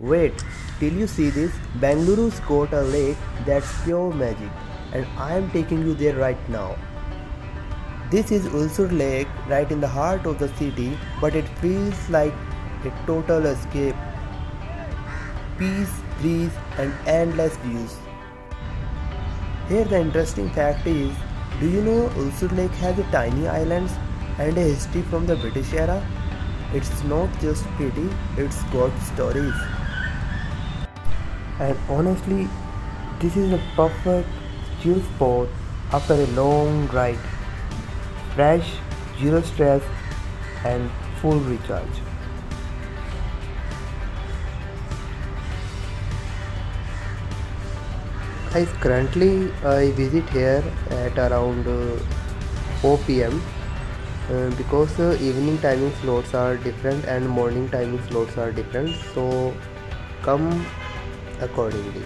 Wait till you see this. Bengaluru's got a lake that's pure magic, and I am taking you there right now. This is Ulsoor Lake, right in the heart of the city, but it feels like a total escape. Peace, breeze, and endless views. Here the interesting fact is, do you know Ulsoor Lake has a tiny islands and a history from the British era? It's not just pretty, it's got stories. And honestly, this is a perfect chill spot after a long ride. Fresh, zero stress, and full recharge. Guys, currently I visit here at around 4 p.m. Because evening timing slots are different and morning timing slots are different, so come accordingly.